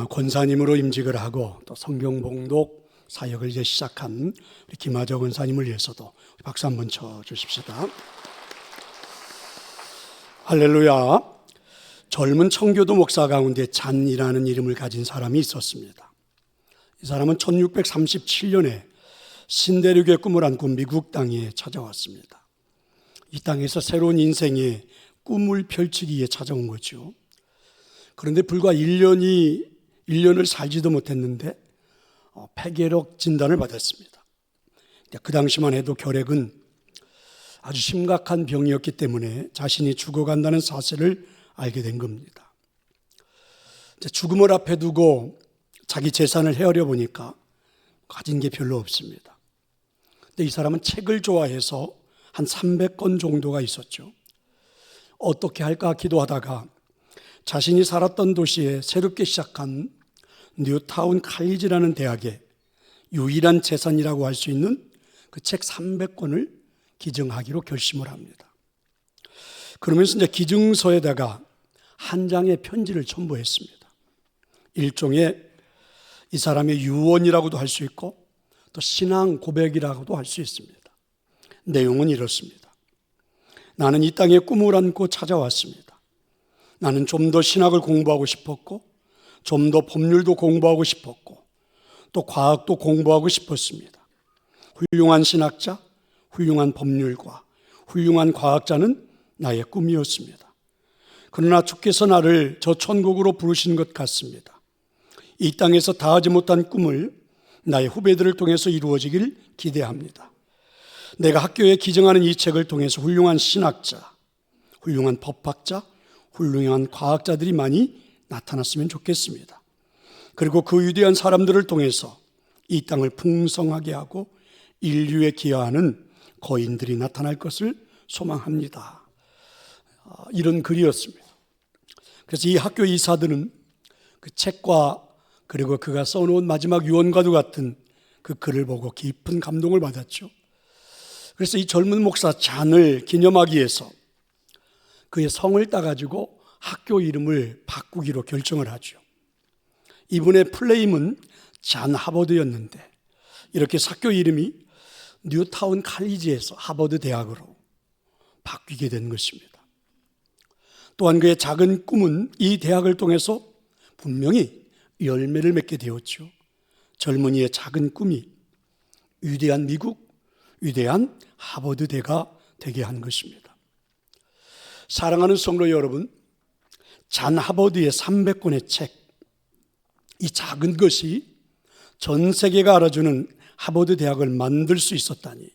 권사님으로 임직을 하고 또 성경 봉독 사역을 이제 시작한 우리 김하저 권사님을 위해서도 박수 한번 쳐주십시다. 할렐루야. 젊은 청교도 목사 가운데 잔이라는 이름을 가진 사람이 있었습니다. 이 사람은 1637년에 신대륙의 꿈을 안고 미국 땅에 찾아왔습니다. 이 땅에서 새로운 인생의 꿈을 펼치기에 찾아온 거죠. 그런데 불과 1년을 살지도 못했는데 폐결핵 진단을 받았습니다. 그 당시만 해도 결핵은 아주 심각한 병이었기 때문에 자신이 죽어간다는 사실을 알게 된 겁니다. 죽음을 앞에 두고 자기 재산을 헤아려 보니까 가진 게 별로 없습니다. 근데 이 사람은 책을 좋아해서 한 300권 정도가 있었죠. 어떻게 할까 기도하다가 자신이 살았던 도시에 새롭게 시작한 뉴타운 칼리지라는 대학의 유일한 재산이라고 할 수 있는 그 책 300권을 기증하기로 결심을 합니다. 그러면서 이제 기증서에다가 한 장의 편지를 첨부했습니다. 일종의 이 사람의 유언이라고도 할 수 있고 또 신앙 고백이라고도 할 수 있습니다. 내용은 이렇습니다. 나는 이 땅에 꿈을 안고 찾아왔습니다. 나는 좀 더 신학을 공부하고 싶었고 좀 더 법률도 공부하고 싶었고 또 과학도 공부하고 싶었습니다. 훌륭한 신학자, 훌륭한 법률가, 훌륭한 과학자는 나의 꿈이었습니다. 그러나 주께서 나를 저 천국으로 부르신 것 같습니다. 이 땅에서 다하지 못한 꿈을 나의 후배들을 통해서 이루어지길 기대합니다. 내가 학교에 기증하는 이 책을 통해서 훌륭한 신학자, 훌륭한 법학자, 훌륭한 과학자들이 많이 나타났으면 좋겠습니다. 그리고 그 위대한 사람들을 통해서 이 땅을 풍성하게 하고 인류에 기여하는 거인들이 나타날 것을 소망합니다. 이런 글이었습니다. 그래서 이 학교 이사들은 그 책과 그리고 그가 써놓은 마지막 유언과도 같은 그 글을 보고 깊은 감동을 받았죠. 그래서 이 젊은 목사 잔을 기념하기 위해서 그의 성을 따가지고 학교 이름을 바꾸기로 결정을 하죠. 이분의 플레임은 잔 하버드였는데 이렇게 학교 이름이 뉴타운 칼리지에서 하버드 대학으로 바뀌게 된 것입니다. 또한 그의 작은 꿈은 이 대학을 통해서 분명히 열매를 맺게 되었죠. 젊은이의 작은 꿈이 위대한 미국, 위대한 하버드대가 되게 한 것입니다. 사랑하는 성도 여러분, 잔 하버드의 300권의 책, 이 작은 것이 전 세계가 알아주는 하버드 대학을 만들 수 있었다니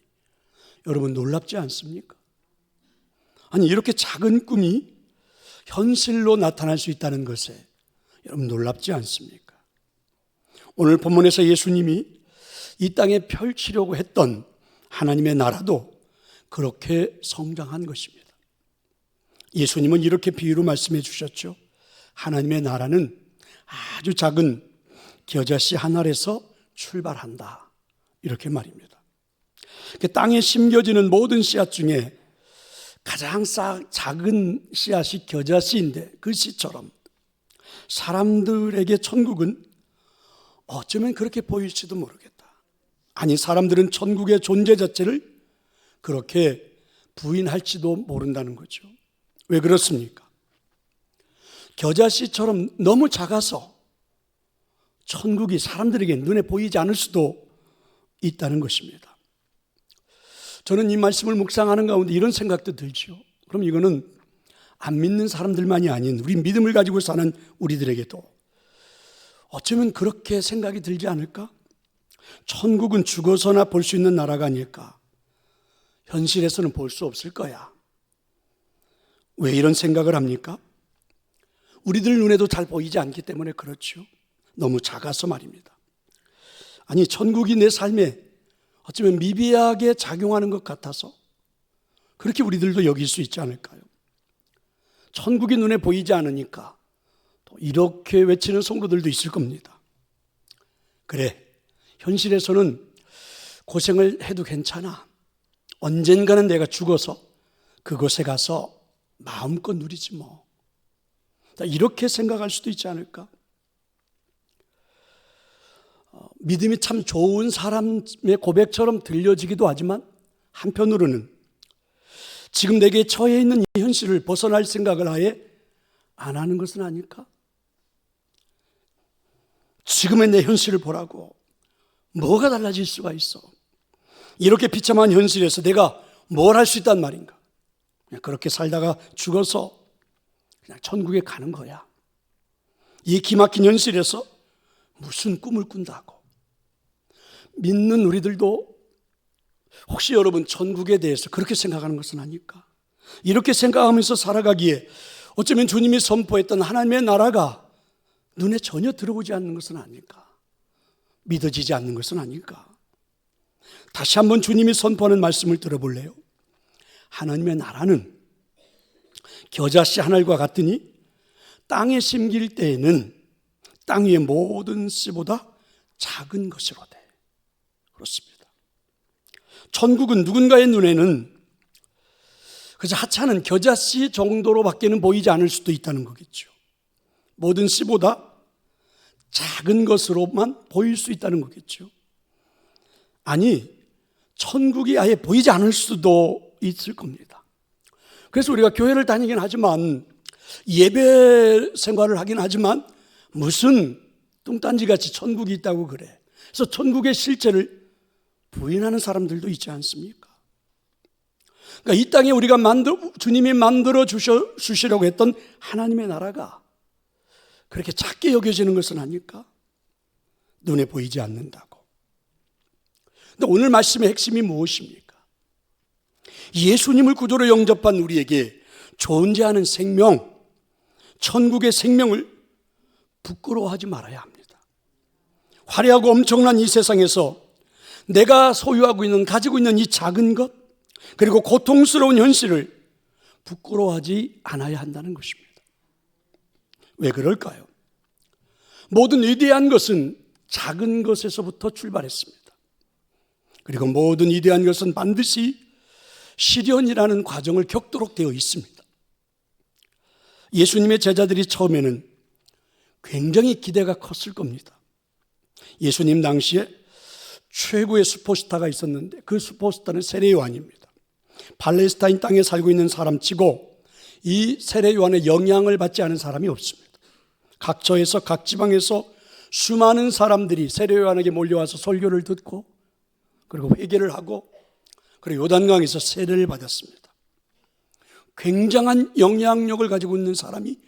여러분 놀랍지 않습니까? 아니 이렇게 작은 꿈이 현실로 나타날 수 있다는 것에 여러분 놀랍지 않습니까? 오늘 본문에서 예수님이 이 땅에 펼치려고 했던 하나님의 나라도 그렇게 성장한 것입니다. 예수님은 이렇게 비유로 말씀해 주셨죠. 하나님의 나라는 아주 작은 겨자씨 한 알에서 출발한다. 이렇게 말입니다. 땅에 심겨지는 모든 씨앗 중에 가장 작은 씨앗이 겨자씨인데 그 씨처럼 사람들에게 천국은 어쩌면 그렇게 보일지도 모르겠다. 아니 사람들은 천국의 존재 자체를 그렇게 부인할지도 모른다는 거죠. 왜 그렇습니까? 겨자씨처럼 너무 작아서 천국이 사람들에게 눈에 보이지 않을 수도 있다는 것입니다. 저는 이 말씀을 묵상하는 가운데 이런 생각도 들죠. 그럼 이거는 안 믿는 사람들만이 아닌 우리 믿음을 가지고 사는 우리들에게도 어쩌면 그렇게 생각이 들지 않을까? 천국은 죽어서나 볼 수 있는 나라가 아닐까? 현실에서는 볼 수 없을 거야. 왜 이런 생각을 합니까? 우리들 눈에도 잘 보이지 않기 때문에 그렇죠. 너무 작아서 말입니다. 아니 천국이 내 삶에 어쩌면 미비하게 작용하는 것 같아서 그렇게 우리들도 여길 수 있지 않을까요? 천국이 눈에 보이지 않으니까 또 이렇게 외치는 성도들도 있을 겁니다. 그래, 현실에서는 고생을 해도 괜찮아. 언젠가는 내가 죽어서 그곳에 가서 마음껏 누리지 뭐. 이렇게 생각할 수도 있지 않을까? 믿음이 참 좋은 사람의 고백처럼 들려지기도 하지만 한편으로는 지금 내게 처해 있는 이 현실을 벗어날 생각을 아예 안 하는 것은 아닐까? 지금의 내 현실을 보라고. 뭐가 달라질 수가 있어? 이렇게 비참한 현실에서 내가 뭘 할 수 있단 말인가? 그냥 그렇게 살다가 죽어서 그냥 천국에 가는 거야. 이 기막힌 현실에서 무슨 꿈을 꾼다고. 믿는 우리들도 혹시 여러분 천국에 대해서 그렇게 생각하는 것은 아닐까? 이렇게 생각하면서 살아가기에 어쩌면 주님이 선포했던 하나님의 나라가 눈에 전혀 들어오지 않는 것은 아닐까? 믿어지지 않는 것은 아닐까? 다시 한번 주님이 선포하는 말씀을 들어볼래요? 하나님의 나라는 겨자씨 한 알과 같으니 땅에 심길 때에는 땅 위의 모든 씨보다 작은 것이로되. 그렇습니다. 천국은 누군가의 눈에는 그저 하찮은 겨자씨 정도로밖에는 보이지 않을 수도 있다는 거겠죠. 모든 씨보다 작은 것으로만 보일 수 있다는 거겠죠. 아니, 천국이 아예 보이지 않을 수도 있을 겁니다. 그래서 우리가 교회를 다니긴 하지만, 예배 생활을 하긴 하지만 무슨 뚱딴지같이 천국이 있다고 그래. 그래서 천국의 실체를 부인하는 사람들도 있지 않습니까? 그러니까 이 땅에 우리가 주님이 만들어 주시려고 했던 하나님의 나라가 그렇게 작게 여겨지는 것은 아닐까? 눈에 보이지 않는다고. 근데 오늘 말씀의 핵심이 무엇입니까? 예수님을 구주로 영접한 우리에게 존재하는 생명, 천국의 생명을 부끄러워하지 말아야 합니다. 화려하고 엄청난 이 세상에서 내가 소유하고 있는, 가지고 있는 이 작은 것, 그리고 고통스러운 현실을 부끄러워하지 않아야 한다는 것입니다. 왜 그럴까요? 모든 위대한 것은 작은 것에서부터 출발했습니다. 그리고 모든 위대한 것은 반드시 시련이라는 과정을 겪도록 되어 있습니다. 예수님의 제자들이 처음에는 굉장히 기대가 컸을 겁니다. 예수님 당시에 최고의 슈퍼스타가 있었는데 그 슈퍼스타는 세례 요한입니다. 팔레스타인 땅에 살고 있는 사람치고 이 세례 요한의 영향을 받지 않은 사람이 없습니다. 각 처에서 각 지방에서 수많은 사람들이 세례 요한에게 몰려와서 설교를 듣고 그리고 회개를 하고 그리고 요단강에서 세례를 받았습니다. 굉장한 영향력을 가지고 있는 사람이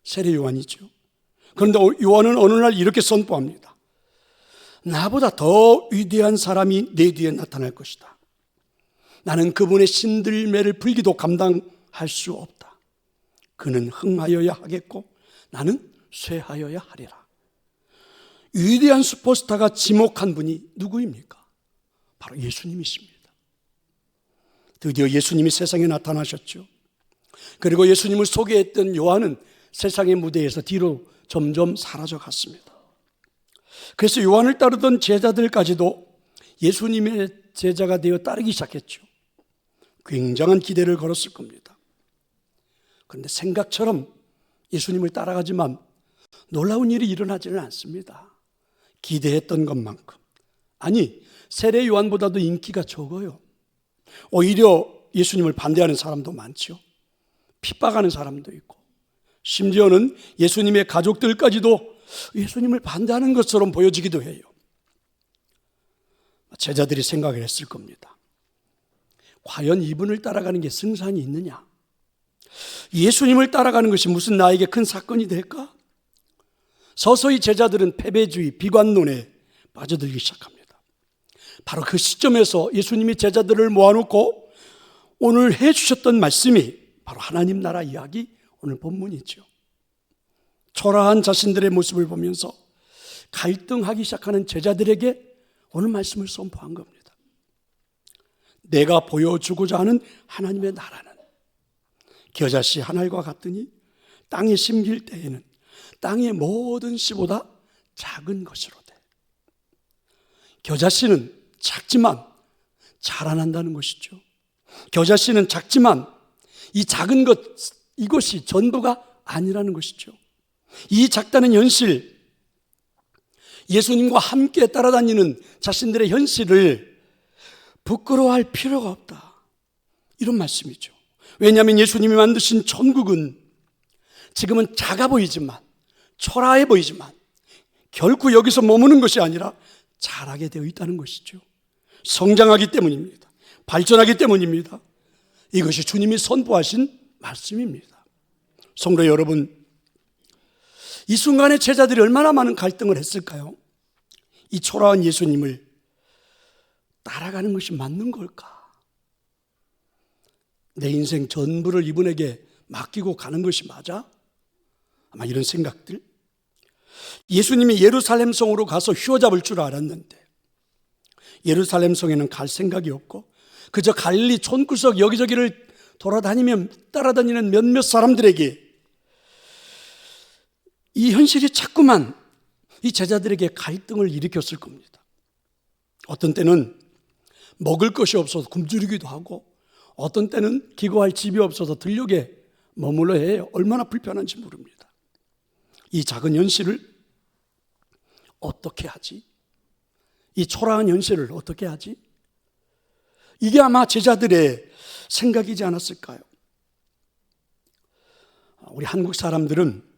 세례 요한이죠. 그런데 요한은 어느 날 이렇게 선포합니다. 나보다 더 위대한 사람이 내 뒤에 나타날 것이다. 나는 그분의 신들매를 풀기도 감당할 수 없다. 그는 흥하여야 하겠고 나는 쇠하여야 하리라. 위대한 슈퍼스타가 지목한 분이 누구입니까? 바로 예수님이십니다. 드디어 예수님이 세상에 나타나셨죠. 그리고 예수님을 소개했던 요한은 세상의 무대에서 뒤로 점점 사라져 갔습니다. 그래서 요한을 따르던 제자들까지도 예수님의 제자가 되어 따르기 시작했죠. 굉장한 기대를 걸었을 겁니다. 그런데 생각처럼 예수님을 따라가지만 놀라운 일이 일어나지는 않습니다. 기대했던 것만큼. 아니, 세례 요한보다도 인기가 적어요. 오히려 예수님을 반대하는 사람도 많죠. 핍박하는 사람도 있고, 심지어는 예수님의 가족들까지도 예수님을 반대하는 것처럼 보여지기도 해요. 제자들이 생각을 했을 겁니다. 과연 이분을 따라가는 게 승산이 있느냐? 예수님을 따라가는 것이 무슨 나에게 큰 사건이 될까? 서서히 제자들은 패배주의, 비관론에 빠져들기 시작합니다. 바로 그 시점에서 예수님이 제자들을 모아놓고 오늘 해주셨던 말씀이 바로 하나님 나라 이야기, 오늘 본문이죠. 초라한 자신들의 모습을 보면서 갈등하기 시작하는 제자들에게 오늘 말씀을 선포한 겁니다. 내가 보여주고자 하는 하나님의 나라는 겨자씨 한 알과 같으니 땅에 심길 때에는 땅의 모든 씨보다 작은 것이로되. 겨자씨는 작지만 자라난다는 것이죠. 겨자씨는 작지만 이 작은 것, 이것이 전부가 아니라는 것이죠. 이 작다는 현실, 예수님과 함께 따라다니는 자신들의 현실을 부끄러워할 필요가 없다, 이런 말씀이죠. 왜냐하면 예수님이 만드신 천국은 지금은 작아 보이지만, 초라해 보이지만 결코 여기서 머무는 것이 아니라 자라게 되어 있다는 것이죠. 성장하기 때문입니다. 발전하기 때문입니다. 이것이 주님이 선포하신 말씀입니다. 성도 여러분, 이 순간에 제자들이 얼마나 많은 갈등을 했을까요? 이 초라한 예수님을 따라가는 것이 맞는 걸까? 내 인생 전부를 이분에게 맡기고 가는 것이 맞아? 아마 이런 생각들. 예수님이 예루살렘 성으로 가서 휘어잡을 줄 알았는데 예루살렘 성에는 갈 생각이 없고 그저 갈릴리 촌구석 여기저기를 따라다니는 몇몇 사람들에게 이 현실이 자꾸만 이 제자들에게 갈등을 일으켰을 겁니다. 어떤 때는 먹을 것이 없어서 굶주리기도 하고, 어떤 때는 기거할 집이 없어서 들녘에 머물러 해요. 얼마나 불편한지 모릅니다. 이 작은 현실을 어떻게 하지? 이 초라한 현실을 어떻게 하지? 이게 아마 제자들의 생각이지 않았을까요? 우리 한국 사람들은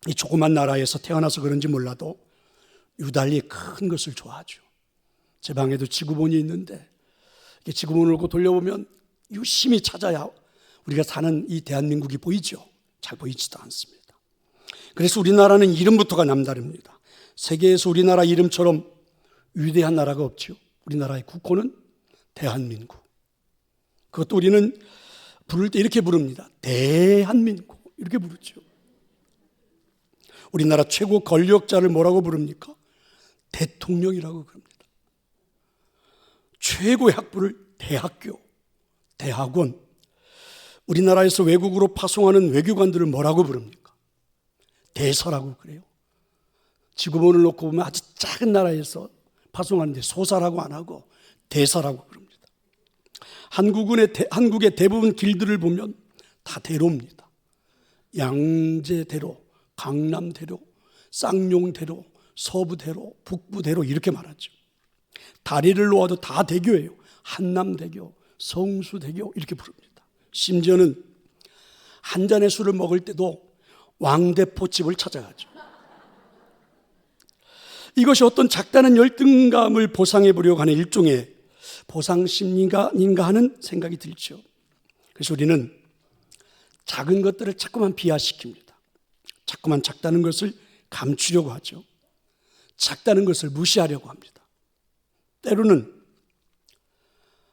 이 조그만 나라에서 태어나서 그런지 몰라도 유달리 큰 것을 좋아하죠. 제 방에도 지구본이 있는데 지구본을 놓고 돌려보면 유심히 찾아야 우리가 사는 이 대한민국이 보이죠. 잘 보이지도 않습니다. 그래서 우리나라는 이름부터가 남다릅니다. 세계에서 우리나라 이름처럼 위대한 나라가 없죠. 우리나라의 국호는 대한민국. 그것도 우리는 부를 때 이렇게 부릅니다. 대한민국, 이렇게 부르죠. 우리나라 최고 권력자를 뭐라고 부릅니까? 대통령이라고 부릅니다. 최고의 학부를 대학교, 대학원. 우리나라에서 외국으로 파송하는 외교관들을 뭐라고 부릅니까? 대서라고 그래요. 지구본을 놓고 보면 아주 작은 나라에서 파송하는데 소사라고 안 하고 대서라고 부릅니다. 한국의 대부분 길들을 보면 다 대로입니다. 양재대로, 강남대로, 쌍용대로, 서부대로, 북부대로 이렇게 말하죠. 다리를 놓아도 다 대교예요. 한남대교, 성수대교 이렇게 부릅니다. 심지어는 한 잔의 술을 먹을 때도 왕대포집을 찾아가죠. 이것이 어떤 작다는 열등감을 보상해 보려고 하는 일종의 보상심리가 아닌가 하는 생각이 들죠. 그래서 우리는 작은 것들을 자꾸만 비하시킵니다. 자꾸만 작다는 것을 감추려고 하죠. 작다는 것을 무시하려고 합니다. 때로는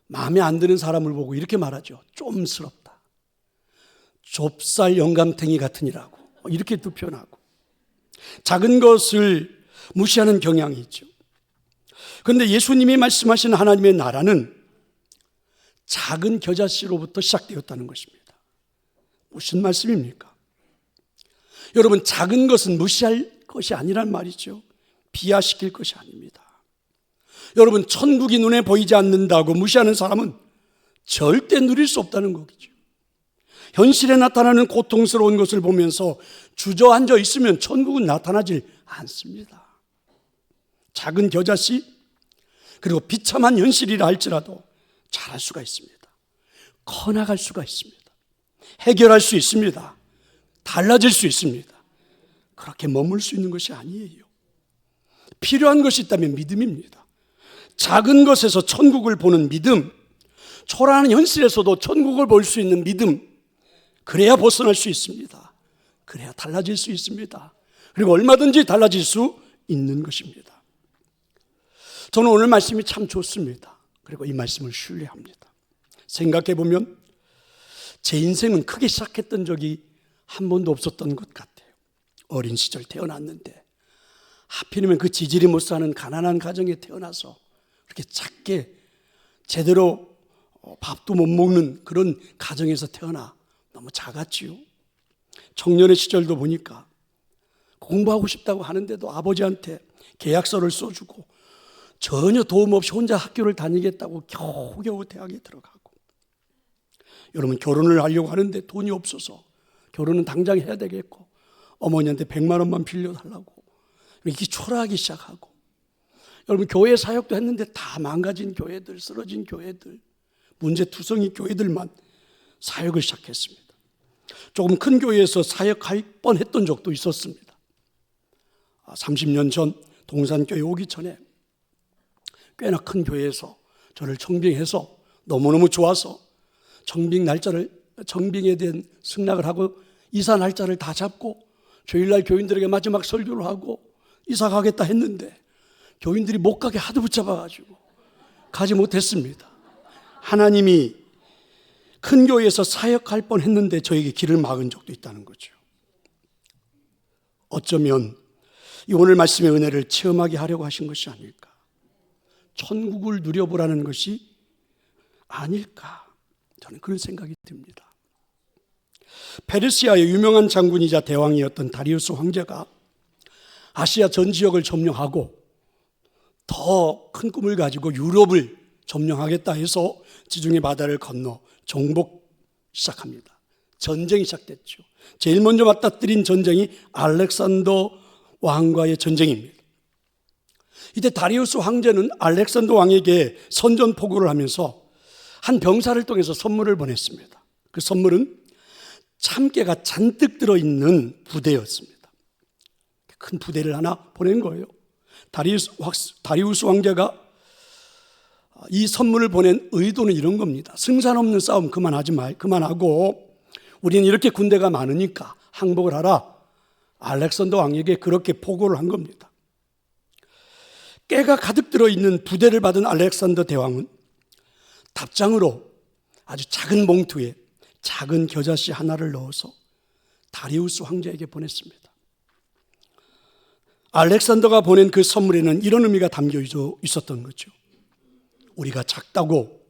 마음에 안 드는 사람을 보고 이렇게 말하죠. 좀스럽다. 좁쌀 영감탱이 같으니라고 이렇게도 표현하고, 작은 것을 무시하는 경향이 있죠. 그런데 예수님이 말씀하신 하나님의 나라는 작은 겨자씨로부터 시작되었다는 것입니다. 무슨 말씀입니까? 여러분, 작은 것은 무시할 것이 아니란 말이죠. 비하시킬 것이 아닙니다. 여러분, 천국이 눈에 보이지 않는다고 무시하는 사람은 절대 누릴 수 없다는 거죠. 현실에 나타나는 고통스러운 것을 보면서 주저앉아 있으면 천국은 나타나질 않습니다. 작은 겨자씨, 그리고 비참한 현실이라 할지라도 잘할 수가 있습니다. 커나갈 수가 있습니다. 해결할 수 있습니다. 달라질 수 있습니다. 그렇게 머물 수 있는 것이 아니에요. 필요한 것이 있다면 믿음입니다. 작은 것에서 천국을 보는 믿음, 초라한 현실에서도 천국을 볼 수 있는 믿음, 그래야 벗어날 수 있습니다. 그래야 달라질 수 있습니다. 그리고 얼마든지 달라질 수 있는 것입니다. 저는 오늘 말씀이 참 좋습니다. 그리고 이 말씀을 신뢰합니다. 생각해보면 제 인생은 크게 시작했던 적이 한 번도 없었던 것 같아요. 어린 시절 태어났는데 하필이면 그 지질이 못 사는 가난한 가정에 태어나서 그렇게 작게 제대로 밥도 못 먹는 그런 가정에서 태어나 너무 작았지요. 청년의 시절도 보니까 공부하고 싶다고 하는데도 아버지한테 계약서를 써주고 전혀 도움 없이 혼자 학교를 다니겠다고 겨우겨우 대학에 들어가고, 여러분 결혼을 하려고 하는데 돈이 없어서 결혼은 당장 해야 되겠고 어머니한테 100만 원만 빌려달라고 이렇게 초라하기 시작하고, 여러분 교회 사역도 했는데 다 망가진 교회들, 쓰러진 교회들, 문제투성이 교회들만 사역을 시작했습니다. 조금 큰 교회에서 사역할 뻔했던 적도 있었습니다. 30년 전 동산교회 오기 전에 꽤나 큰 교회에서 저를 청빙해서 너무너무 좋아서 청빙에 대한 승낙을 하고 이사 날짜를 다 잡고 주일날 교인들에게 마지막 설교를 하고 이사 가겠다 했는데 교인들이 못 가게 하도 붙잡아가지고 가지 못했습니다. 하나님이 큰 교회에서 사역할 뻔했는데 저에게 길을 막은 적도 있다는 거죠. 어쩌면 이 오늘 말씀의 은혜를 체험하게 하려고 하신 것이 아닐까, 천국을 누려보라는 것이 아닐까, 저는 그런 생각이 듭니다. 페르시아의 유명한 장군이자 대왕이었던 다리우스 황제가 아시아 전 지역을 점령하고 더 큰 꿈을 가지고 유럽을 점령하겠다 해서 지중해 바다를 건너 정복 시작합니다. 전쟁이 시작됐죠. 제일 먼저 맞닥뜨린 전쟁이 알렉산더 왕과의 전쟁입니다. 이때 다리우스 황제는 알렉산더 왕에게 선전포고를 하면서 한 병사를 통해서 선물을 보냈습니다. 그 선물은 참깨가 잔뜩 들어있는 부대였습니다. 큰 부대를 하나 보낸 거예요. 다리우스 황제가 이 선물을 보낸 의도는 이런 겁니다. 승산 없는 싸움 그만하고 우리는 이렇게 군대가 많으니까 항복을 하라. 알렉산더 왕에게 그렇게 포고를 한 겁니다. 깨가 가득 들어있는 부대를 받은 알렉산더 대왕은 답장으로 아주 작은 봉투에 작은 겨자씨 하나를 넣어서 다리우스 황제에게 보냈습니다. 알렉산더가 보낸 그 선물에는 이런 의미가 담겨 있었던 거죠. 우리가 작다고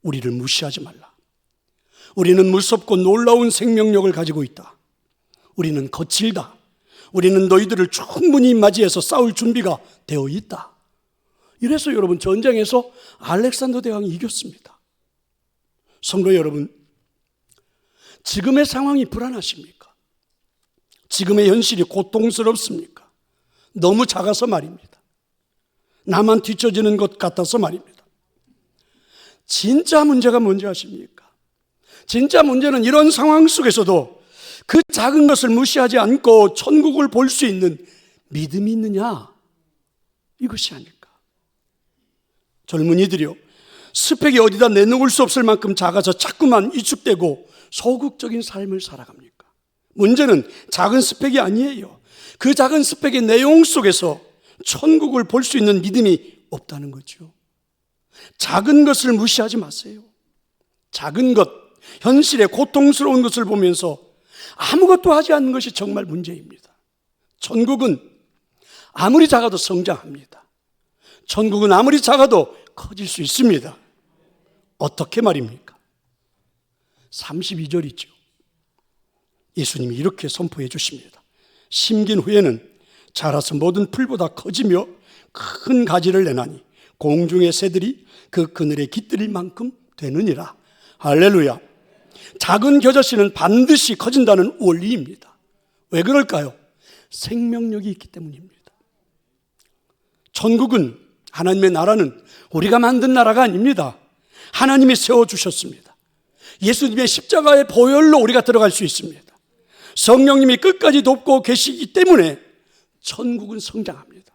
우리를 무시하지 말라. 우리는 무섭고 놀라운 생명력을 가지고 있다. 우리는 거칠다. 우리는 너희들을 충분히 맞이해서 싸울 준비가 되어 있다. 이래서 여러분 전쟁에서 알렉산더 대왕이 이겼습니다. 성도 여러분, 지금의 상황이 불안하십니까? 지금의 현실이 고통스럽습니까? 너무 작아서 말입니다. 나만 뒤처지는 것 같아서 말입니다. 진짜 문제가 뭔지 아십니까? 진짜 문제는 이런 상황 속에서도 그 작은 것을 무시하지 않고 천국을 볼 수 있는 믿음이 있느냐, 이것이 아닐까. 젊은이들이요, 스펙이 어디다 내놓을 수 없을 만큼 작아서 자꾸만 위축되고 소극적인 삶을 살아갑니까? 문제는 작은 스펙이 아니에요. 그 작은 스펙의 내용 속에서 천국을 볼 수 있는 믿음이 없다는 거죠. 작은 것을 무시하지 마세요. 작은 것, 현실의 고통스러운 것을 보면서 아무것도 하지 않는 것이 정말 문제입니다. 천국은 아무리 작아도 성장합니다. 천국은 아무리 작아도 커질 수 있습니다. 어떻게 말입니까? 32절이죠. 예수님이 이렇게 선포해 주십니다. 심긴 후에는 자라서 모든 풀보다 커지며 큰 가지를 내나니 공중의 새들이 그 그늘에 깃들일 만큼 되느니라. 할렐루야. 작은 겨자씨는 반드시 커진다는 원리입니다. 왜 그럴까요? 생명력이 있기 때문입니다. 천국은, 하나님의 나라는 우리가 만든 나라가 아닙니다. 하나님이 세워주셨습니다. 예수님의 십자가의 보혈로 우리가 들어갈 수 있습니다. 성령님이 끝까지 돕고 계시기 때문에 천국은 성장합니다.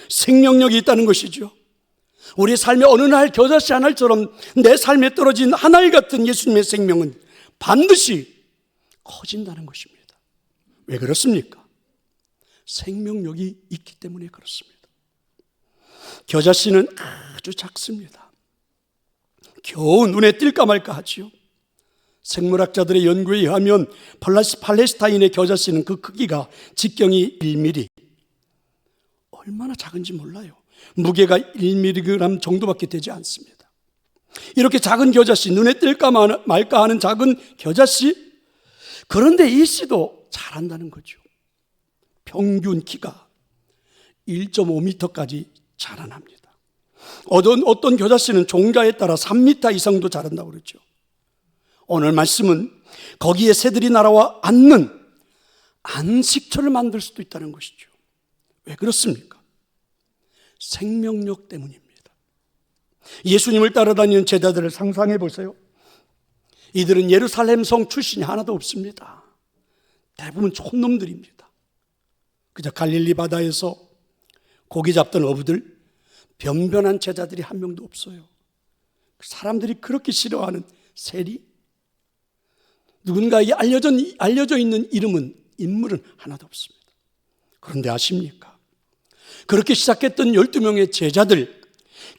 생명력이 있다는 것이죠. 우리 삶의 어느 날 겨자씨 한 알처럼 내 삶에 떨어진 한 알 같은 예수님의 생명은 반드시 커진다는 것입니다. 왜 그렇습니까? 생명력이 있기 때문에 그렇습니다. 겨자씨는 아주 작습니다. 겨우 눈에 띌까 말까 하지요. 생물학자들의 연구에 의하면 팔레스타인의 겨자씨는 그 크기가 직경이 1mm, 얼마나 작은지 몰라요. 무게가 1mg 정도밖에 되지 않습니다. 이렇게 작은 겨자씨, 눈에 뜰까 말까 하는 작은 겨자씨, 그런데 이 씨도 자란다는 거죠. 평균 키가 1.5m까지 자라납니다. 어떤 겨자씨는 종자에 따라 3m 이상도 자란다고 그러죠. 오늘 말씀은 거기에 새들이 날아와 앉는 안식처를 만들 수도 있다는 것이죠. 왜 그렇습니까? 생명력 때문입니다. 예수님을 따라다니는 제자들을 상상해 보세요. 이들은 예루살렘 성 출신이 하나도 없습니다. 대부분 촌놈들입니다. 그저 갈릴리 바다에서 고기 잡던 어부들, 변변한 제자들이 한 명도 없어요. 사람들이 그렇게 싫어하는 세리, 누군가에게 알려져 있는 인물은 하나도 없습니다. 그런데 아십니까? 그렇게 시작했던 12명의 제자들,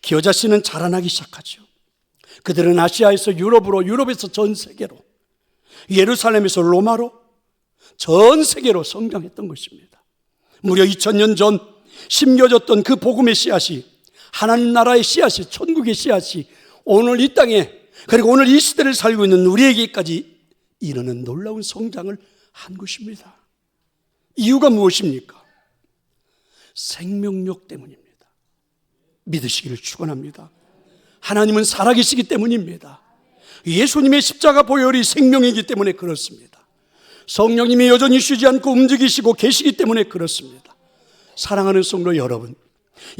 기여 자씨는 자라나기 시작하죠. 그들은 아시아에서 유럽으로, 유럽에서 전 세계로, 예루살렘에서 로마로, 전 세계로 성장했던 것입니다. 무려 2000년 전 심겨졌던 그 복음의 씨앗이, 하나님 나라의 씨앗이, 천국의 씨앗이 오늘 이 땅에, 그리고 오늘 이 시대를 살고 있는 우리에게까지 이르는 놀라운 성장을 한 것입니다. 이유가 무엇입니까? 생명력 때문입니다. 믿으시기를 축원합니다. 하나님은 살아계시기 때문입니다. 예수님의 십자가 보혈이 생명이기 때문에 그렇습니다. 성령님이 여전히 쉬지 않고 움직이시고 계시기 때문에 그렇습니다. 사랑하는 성도 여러분,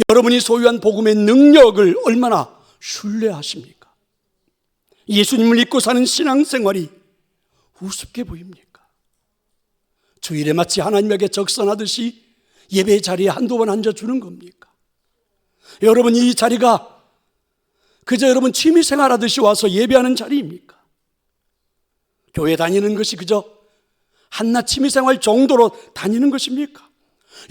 여러분이 소유한 복음의 능력을 얼마나 신뢰하십니까? 예수님을 믿고 사는 신앙생활이 우습게 보입니까? 주일에 마치 하나님에게 적선하듯이 예배 자리에 한두 번 앉아주는 겁니까? 여러분, 이 자리가 그저 여러분 취미생활 하듯이 와서 예배하는 자리입니까? 교회 다니는 것이 그저 한낱 취미생활 정도로 다니는 것입니까?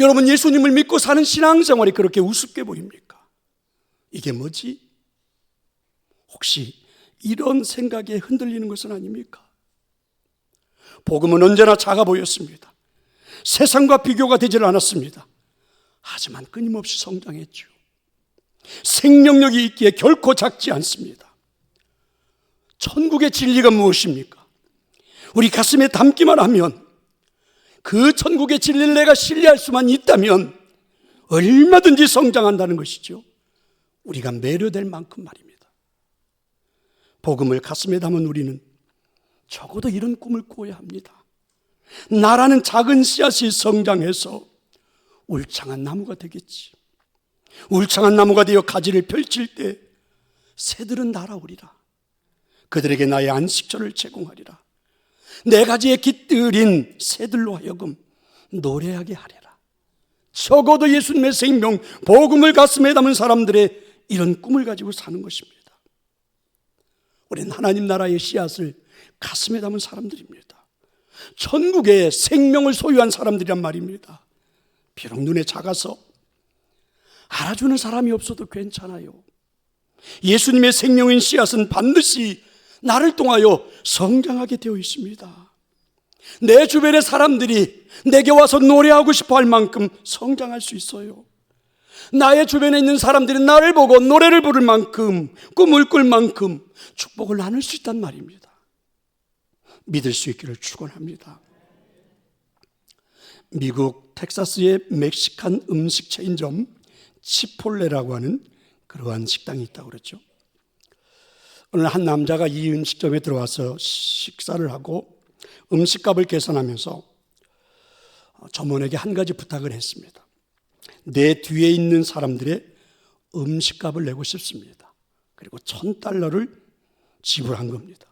여러분, 예수님을 믿고 사는 신앙생활이 그렇게 우습게 보입니까? 이게 뭐지? 혹시 이런 생각에 흔들리는 것은 아닙니까? 복음은 언제나 작아 보였습니다. 세상과 비교가 되질 않았습니다. 하지만 끊임없이 성장했죠. 생명력이 있기에 결코 작지 않습니다. 천국의 진리가 무엇입니까? 우리 가슴에 담기만 하면, 그 천국의 진리를 내가 신뢰할 수만 있다면 얼마든지 성장한다는 것이죠. 우리가 매료될 만큼 말입니다. 복음을 가슴에 담은 우리는 적어도 이런 꿈을 꾸어야 합니다. 나라는 작은 씨앗이 성장해서 울창한 나무가 되겠지. 울창한 나무가 되어 가지를 펼칠 때 새들은 날아오리라. 그들에게 나의 안식처를 제공하리라. 내 가지에 깃들인 새들로 하여금 노래하게 하리라. 적어도 예수님의 생명, 복음을 가슴에 담은 사람들의 이런 꿈을 가지고 사는 것입니다. 우리는 하나님 나라의 씨앗을 가슴에 담은 사람들입니다. 천국의 생명을 소유한 사람들이란 말입니다. 비록 눈에 작아서 알아주는 사람이 없어도 괜찮아요. 예수님의 생명인 씨앗은 반드시 나를 통하여 성장하게 되어 있습니다. 내 주변의 사람들이 내게 와서 노래하고 싶어 할 만큼 성장할 수 있어요. 나의 주변에 있는 사람들이 나를 보고 노래를 부를 만큼, 꿈을 꿀 만큼 축복을 나눌 수 있단 말입니다. 믿을 수 있기를 축원합니다. 미국 텍사스의 멕시칸 음식 체인점 치폴레라고 하는 그러한 식당이 있다고 그랬죠. 오늘 한 남자가 이 음식점에 들어와서 식사를 하고 음식값을 계산하면서 점원에게 한 가지 부탁을 했습니다. 내 뒤에 있는 사람들의 음식값을 내고 싶습니다. 그리고 $1,000를 지불한 겁니다.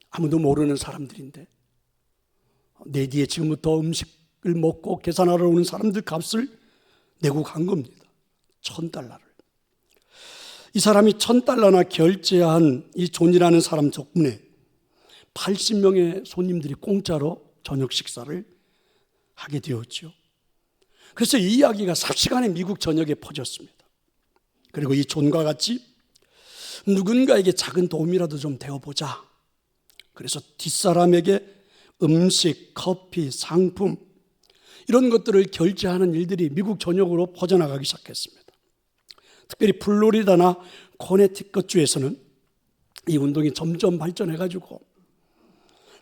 아무도 모르는 사람들인데 내 뒤에 지금부터 음식을 먹고 계산하러 오는 사람들 값을 내고 간 겁니다. $1,000를. 이 사람이 $1,000나 결제한 이 존이라는 사람 덕분에 80명의 손님들이 공짜로 저녁 식사를 하게 되었죠. 그래서 이 이야기가 삽시간에 미국 전역에 퍼졌습니다. 그리고 이 존과 같이 누군가에게 작은 도움이라도 좀 되어보자. 그래서 뒷사람에게 음식, 커피, 상품 이런 것들을 결제하는 일들이 미국 전역으로 퍼져나가기 시작했습니다. 특별히 플로리다나 코네티컷주에서는 이 운동이 점점 발전해가지고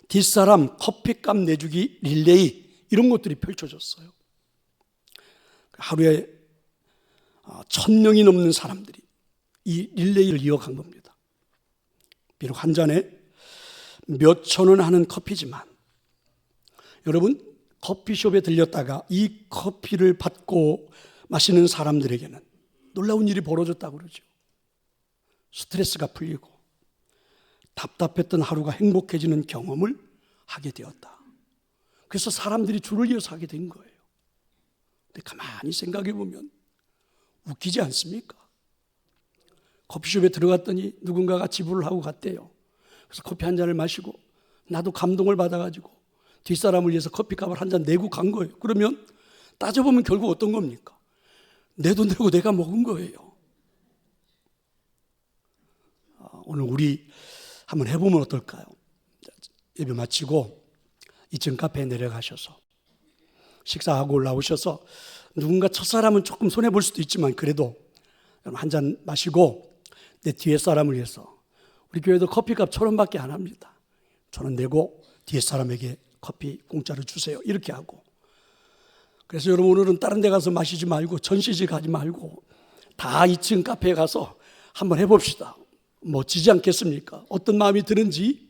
뒷사람 커피값 내주기 릴레이 이런 것들이 펼쳐졌어요. 하루에 1,000명이 넘는 사람들이 이 릴레이를 이어간 겁니다. 비록 한 잔에 몇 천 원 하는 커피지만 여러분, 커피숍에 들렸다가 이 커피를 받고 마시는 사람들에게는 놀라운 일이 벌어졌다고 그러죠. 스트레스가 풀리고 답답했던 하루가 행복해지는 경험을 하게 되었다. 그래서 사람들이 줄을 이어서 하게 된 거예요. 근데 가만히 생각해 보면 웃기지 않습니까? 커피숍에 들어갔더니 누군가가 지불을 하고 갔대요. 그래서 커피 한 잔을 마시고 나도 감동을 받아가지고 뒷사람을 위해서 커피값을 한 잔 내고 간 거예요. 그러면 따져보면 결국 어떤 겁니까? 내 돈 내고 내가 먹은 거예요. 오늘 우리 한번 해보면 어떨까요? 예배 마치고 2층 카페에 내려가셔서 식사하고 올라오셔서 누군가 첫사람은 조금 손해볼 수도 있지만 그래도 한 잔 마시고 내 뒤에 사람을 위해서, 우리 교회도 커피값 1,000원밖에 안 합니다. 1,000원 내고 뒤에 사람에게 커피 공짜로 주세요. 이렇게 하고. 그래서 여러분 오늘은 다른 데 가서 마시지 말고 전시실 가지 말고 다 2층 카페에 가서 한번 해봅시다. 멋지지 않겠습니까? 어떤 마음이 드는지.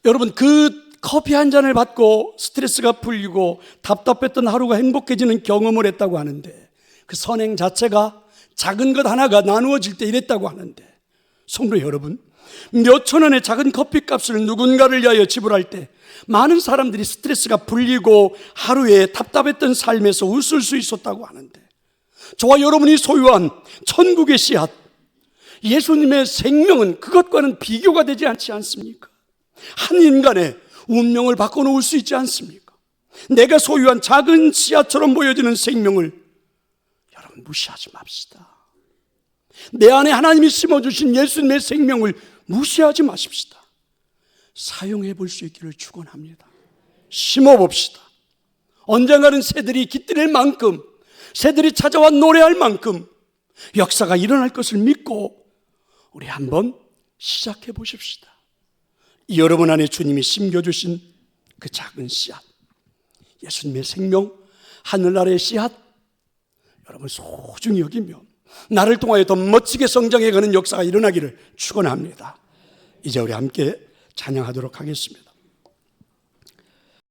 여러분 그 커피 한 잔을 받고 스트레스가 풀리고 답답했던 하루가 행복해지는 경험을 했다고 하는데 그 선행 자체가 작은 것 하나가 나누어질 때 이랬다고 하는데, 성도 여러분, 몇천 원의 작은 커피값을 누군가를 위하여 지불할 때 많은 사람들이 스트레스가 풀리고 하루에 답답했던 삶에서 웃을 수 있었다고 하는데, 저와 여러분이 소유한 천국의 씨앗, 예수님의 생명은 그것과는 비교가 되지 않지 않습니까? 한 인간의 운명을 바꿔놓을 수 있지 않습니까? 내가 소유한 작은 씨앗처럼 보여지는 생명을 여러분 무시하지 맙시다. 내 안에 하나님이 심어주신 예수님의 생명을 무시하지 마십시다. 사용해 볼 수 있기를 축원합니다. 심어봅시다. 언젠가는 새들이 깃들일 만큼, 새들이 찾아와 노래할 만큼 역사가 일어날 것을 믿고 우리 한번 시작해 보십시다. 여러분 안에 주님이 심겨주신 그 작은 씨앗, 예수님의 생명, 하늘나라의 씨앗, 여러분 소중히 여기며 나를 통하여 더 멋지게 성장해가는 역사가 일어나기를 축원합니다. 이제 우리 함께 찬양하도록 하겠습니다.